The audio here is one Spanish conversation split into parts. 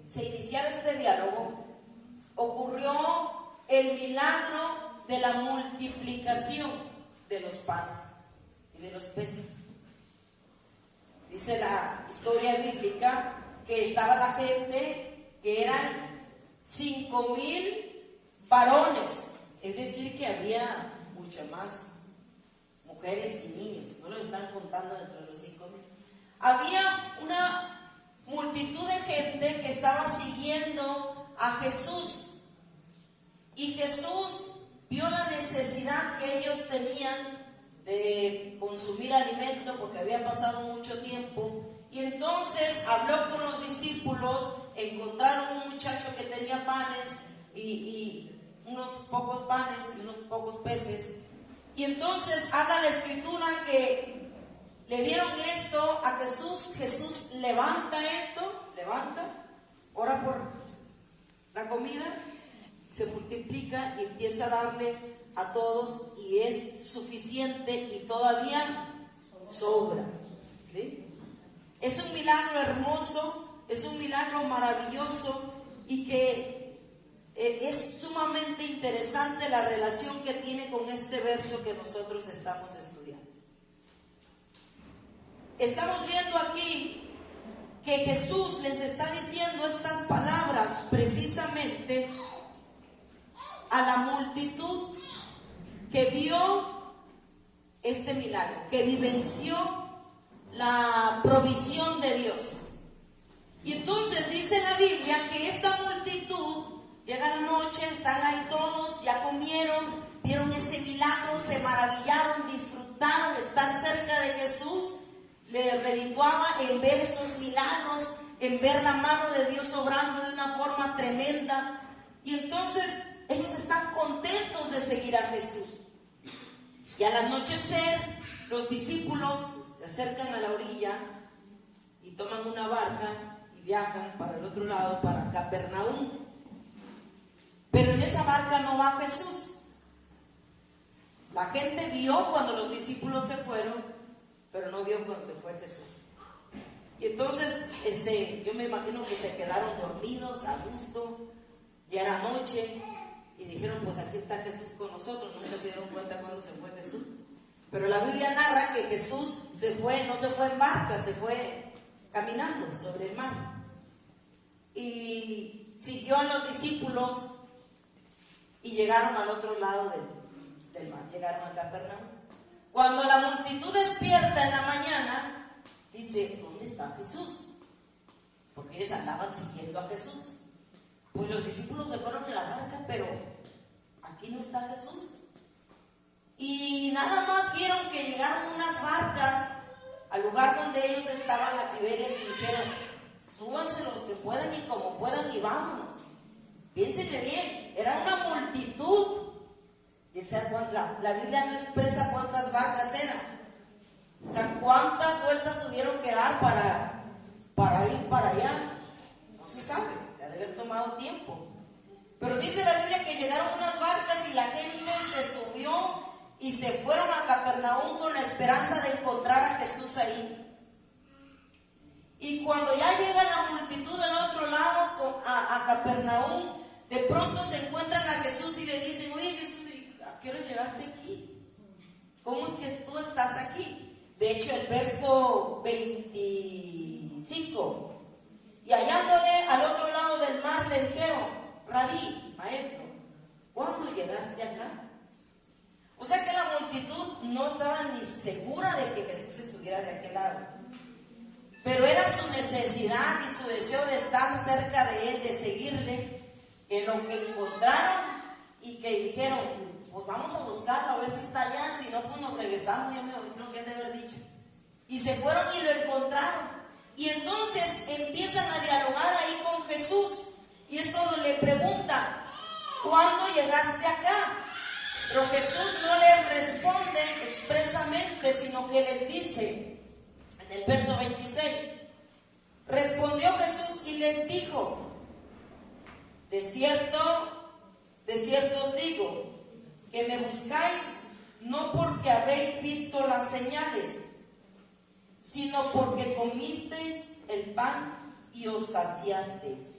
se iniciara este diálogo, ocurrió el milagro de la multiplicación de los panes y de los peces. Dice la historia bíblica que estaba la gente, que eran 5,000 varones, es decir, que había muchas más mujeres y niños, no lo están contando dentro de los 5,000. Había una multitud de gente que estaba siguiendo a Jesús, y Jesús vio la necesidad que ellos tenían de consumir alimento porque había pasado mucho tiempo, y entonces habló con los discípulos. Encontraron un muchacho que tenía panes y unos pocos panes y unos pocos peces, y entonces habla la escritura que le dieron esto a Jesús. Jesús levanta esto, ora por la comida, se multiplica y empieza a darles a todos, y es suficiente y todavía sobra. ¿Sí? Es un milagro hermoso, es un milagro maravilloso, y que es sumamente interesante la relación que tiene con este verso que nosotros estamos estudiando. Estamos viendo aquí que Jesús les está diciendo estas palabras precisamente a la multitud que vio este milagro, que vivenció la provisión de Dios. Y entonces dice la Biblia que esta multitud llega la noche, están ahí todos, ya comieron, vieron ese milagro, se maravillaron, disfrutaron estar cerca de Jesús. Les redituaba en ver esos milagros, en ver la mano de Dios obrando de una forma tremenda. Y entonces ellos están contentos de seguir a Jesús. Y al anochecer, los discípulos se acercan a la orilla y toman una barca y viajan para el otro lado, para Capernaum. Pero en esa barca no va Jesús. La gente vio cuando los discípulos se fueron, pero no vio cuando se fue Jesús. Y entonces yo me imagino que se quedaron dormidos a gusto, ya era noche, y dijeron, pues aquí está Jesús con nosotros. Nunca se dieron cuenta cuando se fue Jesús. Pero la Biblia narra que Jesús se fue, no se fue en barca, se fue caminando sobre el mar. Y siguió a los discípulos y llegaron al otro lado del mar, llegaron a Capernaum. Cuando la multitud despierta en la mañana, dice, ¿dónde está Jesús? Porque ellos andaban siguiendo a Jesús. Pues los discípulos se fueron en la barca, pero aquí no está Jesús. Y nada más vieron que llegaron unas barcas al lugar donde ellos estaban, a Tiberias, y dijeron, súbanse los que puedan y como puedan y vámonos. Piénsenle bien, era una multitud. Y la Biblia no expresa cuántas barcas eran. O sea, cuántas vueltas tuvieron que dar para ir para allá. No se sabe, se ha de haber tomado tiempo. Pero dice la Biblia que llegaron unas barcas y la gente se subió y se fueron a Capernaum con la esperanza de encontrar a Jesús ahí. Y cuando ya llega la multitud del otro lado a Capernaum, de pronto se encuentran a Jesús y le dicen, oye Jesús, ¿a qué hora llegaste aquí? ¿Cómo es que tú estás aquí? De hecho, el verso 25, y hallándole al otro lado del mar le dijeron, Rabí, maestro, ¿cuándo llegaste acá? O sea que la multitud no estaba ni segura de que Jesús estuviera de aquel lado, pero era su necesidad y su deseo de estar cerca de él, de seguirle, en lo que encontraron y que dijeron, pues vamos a buscarlo a ver si está allá, si no pues nos regresamos. Yo me imagino que han de haber dicho, y se fueron y lo encontraron, y entonces empiezan a dialogar ahí con Jesús, y es cuando le pregunta, ¿cuándo llegaste acá? Pero Jesús no les responde expresamente, sino que les dice en el verso 26, respondió Jesús y les dijo, de cierto os digo, que me buscáis no porque habéis visto las señales, sino porque comisteis el pan y os saciasteis.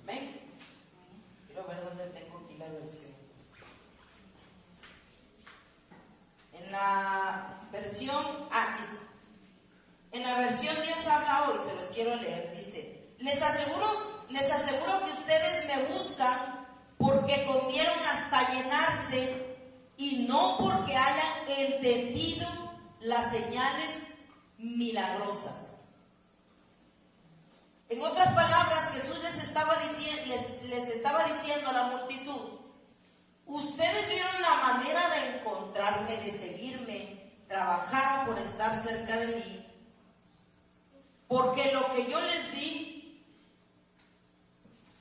Amén. Quiero ver dónde tengo aquí la versión. En la versión Dios habla hoy, se los quiero leer. Dice: les aseguro que ustedes me buscan porque comieron hasta llenarse y no porque hayan entendido las señales milagrosas. En otras palabras, Jesús les estaba diciendo a la multitud: ustedes vieron la manera de encontrarme, de seguirme, trabajaron por estar cerca de mí, porque lo que yo les di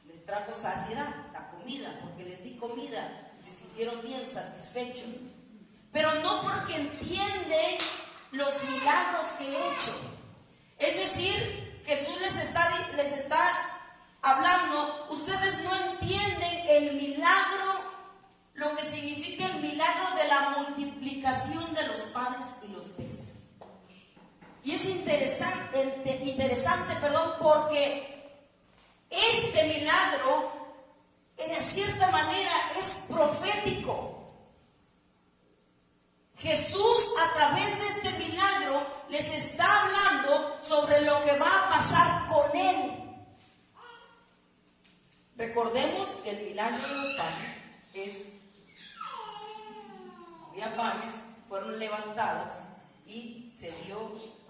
les trajo saciedad, la comida, porque les di comida y se sintieron bien satisfechos, pero no porque entienden los milagros que he hecho. Es decir, Jesús les está hablando: ustedes no entienden el milagro, lo que significa el milagro de la multiplicación de los panes y los peces. Y es interesante, porque este milagro, en cierta manera, es profético. Jesús, a través de este milagro, les está hablando sobre lo que va a pasar con él. Recordemos que el milagro de los panes había panes, fueron levantados y se dio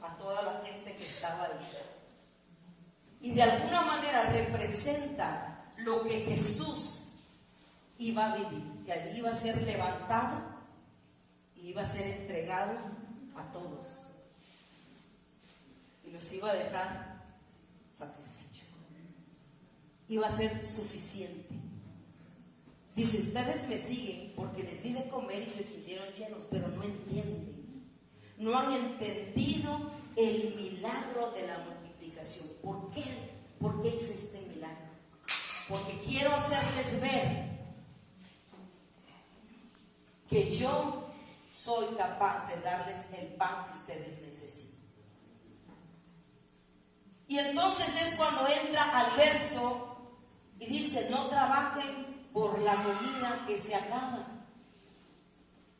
a toda la gente que estaba ahí. Y de alguna manera representa lo que Jesús iba a vivir, que iba a ser levantado y iba a ser entregado a todos y los iba a dejar satisfechos. Iba a ser suficiente. Dice: ustedes me siguen porque les di de comer y se sintieron llenos, pero no entienden, no han entendido el milagro de la multiplicación. ¿Por qué? ¿Por qué hice este milagro? Porque quiero hacerles ver que yo soy capaz de darles el pan que ustedes necesitan. Y entonces es cuando entra al verso y dice: no trabajen por la comida que se acaba,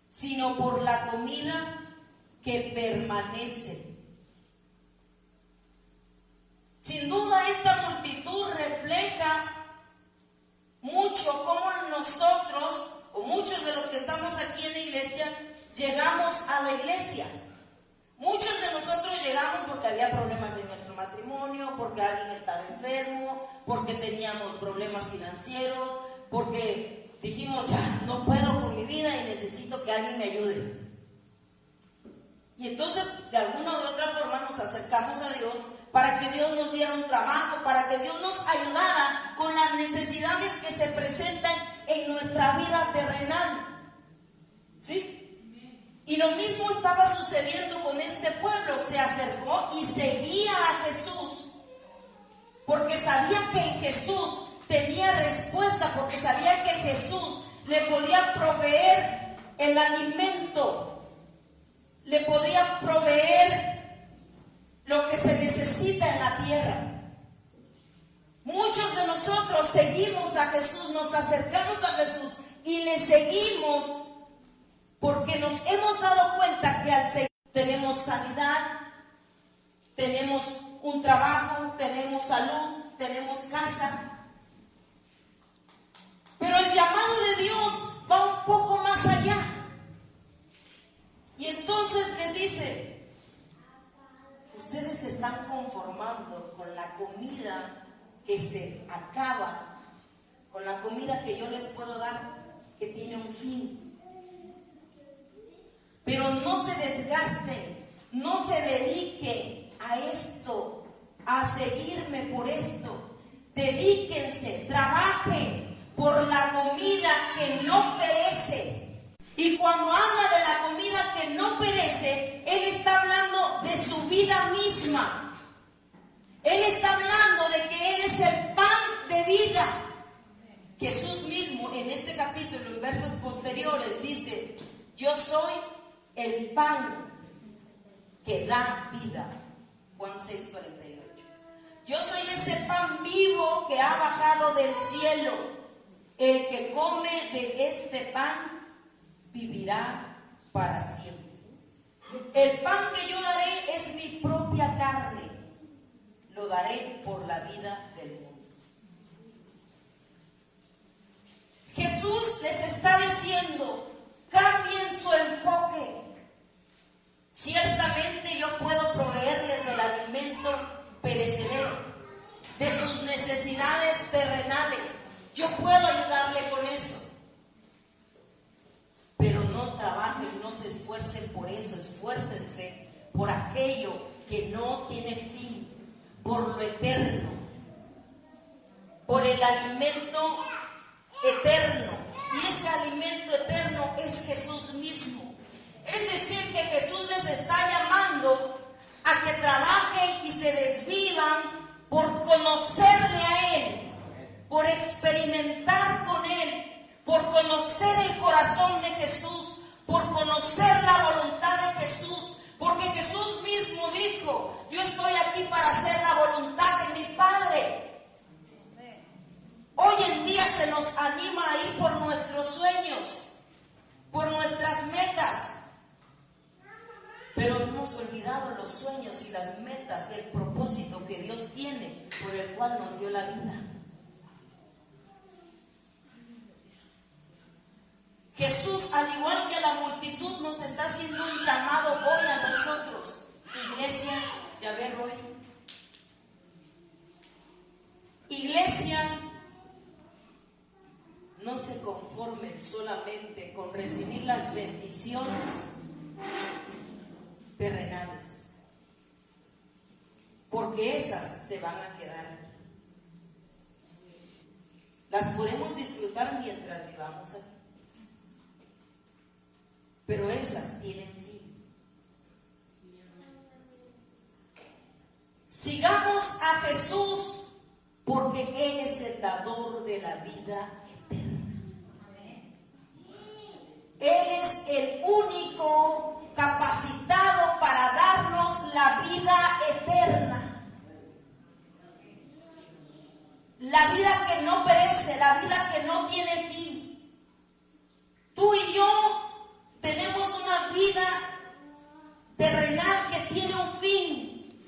sino por la comida que permanece. Sin duda, esta multitud refleja mucho cómo nosotros, o muchos de los que estamos aquí en la iglesia, llegamos a la iglesia. Muchos de nosotros llegamos porque había problemas en nuestro matrimonio, porque alguien estaba enfermo, porque teníamos problemas financieros, porque dijimos: ya no puedo con mi vida y necesito que alguien me ayude. Y entonces, de alguna u otra forma, nos acercamos a Dios para que Dios nos diera un trabajo, para que Dios nos ayudara con las necesidades que se presentan en nuestra vida terrenal. ¿Sí? Y lo mismo estaba sucediendo con este pueblo. Se acercó y seguía a Jesús, porque sabía que en Jesús tenía respuesta, porque sabía que Jesús le podía proveer el alimento, le podía proveer lo que se necesita en la tierra. Muchos de nosotros seguimos a Jesús, nos acercamos a Jesús y le seguimos porque nos hemos dado cuenta que al seguir tenemos sanidad, tenemos un trabajo, tenemos salud, tenemos casa. Pero el llamado de Dios va un poco más allá. Y entonces les dice: ustedes se están conformando con la comida que se acaba, con la comida que yo les puedo dar, que tiene un fin. Pero no se desgasten, no se dediquen a esto, a seguirme por esto. Dedíquense, trabajen por la comida que no perece. Y cuando habla de la comida que no perece, Él está hablando de su vida misma. Él está hablando de que Él es el pan de vida. Jesús mismo en este capítulo, en versos posteriores, dice: yo soy el pan que da vida. Juan 6:48. Yo soy ese pan vivo que ha bajado bajado del cielo. El que come de este pan vivirá para siempre. El pan que yo daré es mi propia carne. Lo daré por la vida del mundo. Jesús les está diciendo, cambien su enfoque. Ciertamente yo puedo proveerles del alimento perecedero, de sus necesidades terrenales. Yo puedo ayudarle con eso. Pero no trabajen, no se esfuercen por eso. Esfuércense por aquello que no tiene fin, por lo eterno, por el alimento eterno. Y ese alimento eterno es Jesús mismo. Es decir, que Jesús les está llamando a que trabajen y se desvivan por conocerle a Él, por experimentar con Él, por conocer el corazón de Jesús, por conocer la voluntad de Jesús, porque Jesús mismo dijo, yo estoy aquí para hacer la voluntad de mi Padre. Hoy en día se nos anima a ir por nuestros sueños, por nuestras metas, pero hemos olvidado los sueños y las metas y el propósito que Dios tiene, por el cual nos dio la vida. Jesús, al igual que a la multitud, nos está haciendo un llamado hoy a nosotros, iglesia Yahvé Rohi. Iglesia, no se conformen solamente con recibir las bendiciones terrenales, porque esas se van a quedar aquí. Las podemos disfrutar mientras vivamos aquí, pero esas tienen fin. Sigamos a Jesús, porque Él es el dador de la vida eterna. Él es el único capacitado para darnos la vida eterna. La vida que no perece, la vida que no tiene fin. Tú y yo tenemos una vida terrenal que tiene un fin.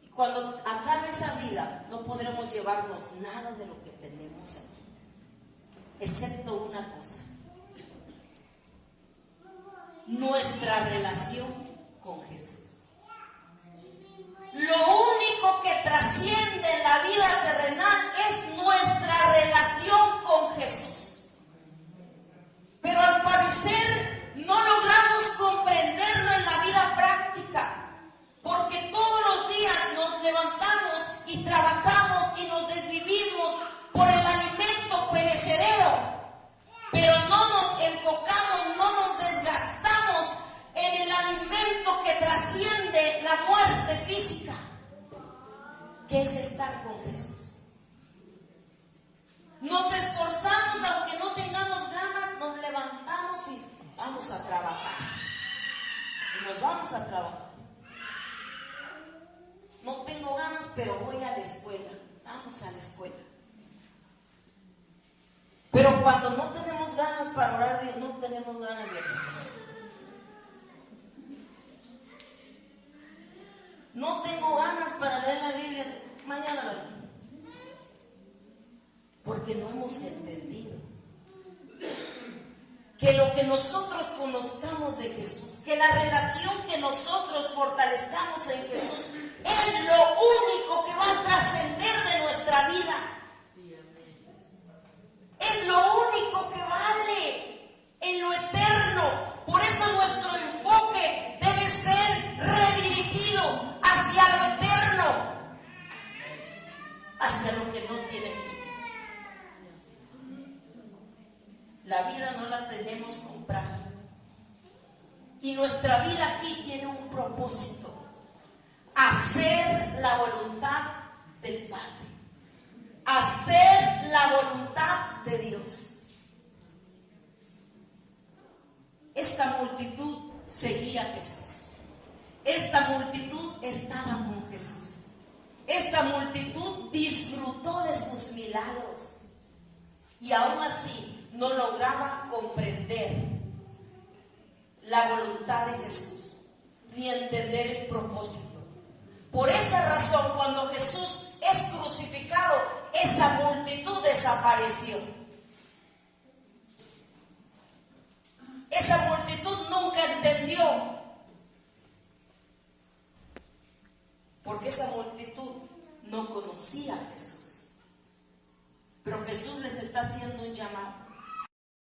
Y cuando acabe esa vida, no podremos llevarnos nada de lo que tenemos aquí, excepto una cosa: nuestra relación con Jesús. Lo único que trasciende en la vida terrenal es nuestra relación con Jesús. Pero al parecer no logramos comprenderlo en la vida práctica, porque todos los días nos levantamos y trabajamos y nos desvivimos por el alimento perecedero, pero no nos enfocamos, no nos desgastamos en el alimento que trasciende la muerte física, que es estar con Jesús. Nos esforzamos, aunque no tengamos ganas, nos levantamos y vamos a trabajar. Y nos vamos a trabajar. No tengo ganas, pero voy a la escuela. Vamos a la escuela. Pero cuando no tenemos ganas para orar, no tenemos ganas de orar. No tengo ganas para leer la Biblia, mañana la leo. Porque no hemos entendido que lo que nosotros conozcamos de Jesús, que la relación que nosotros fortalezcamos en Jesús, es lo único que va a trascender de nuestra vida. Es lo único que vale en lo eterno. Por eso nuestro enfoque debe ser redirigido hacia lo eterno, hacia lo que no tiene fin. La vida no la tenemos comprada. Y nuestra vida aquí tiene un propósito: hacer la voluntad del Padre, hacer la voluntad de Dios. Esta multitud seguía a Jesús. Esta multitud estaba con Jesús. Esta multitud disfrutó de su y aún así no lograba comprender la voluntad de Jesús ni entender el propósito. Por esa razón, cuando Jesús es crucificado, esa multitud desapareció. Esa multitud nunca entendió, porque esa multitud no conocía a Jesús. Pero Jesús les está haciendo un llamado.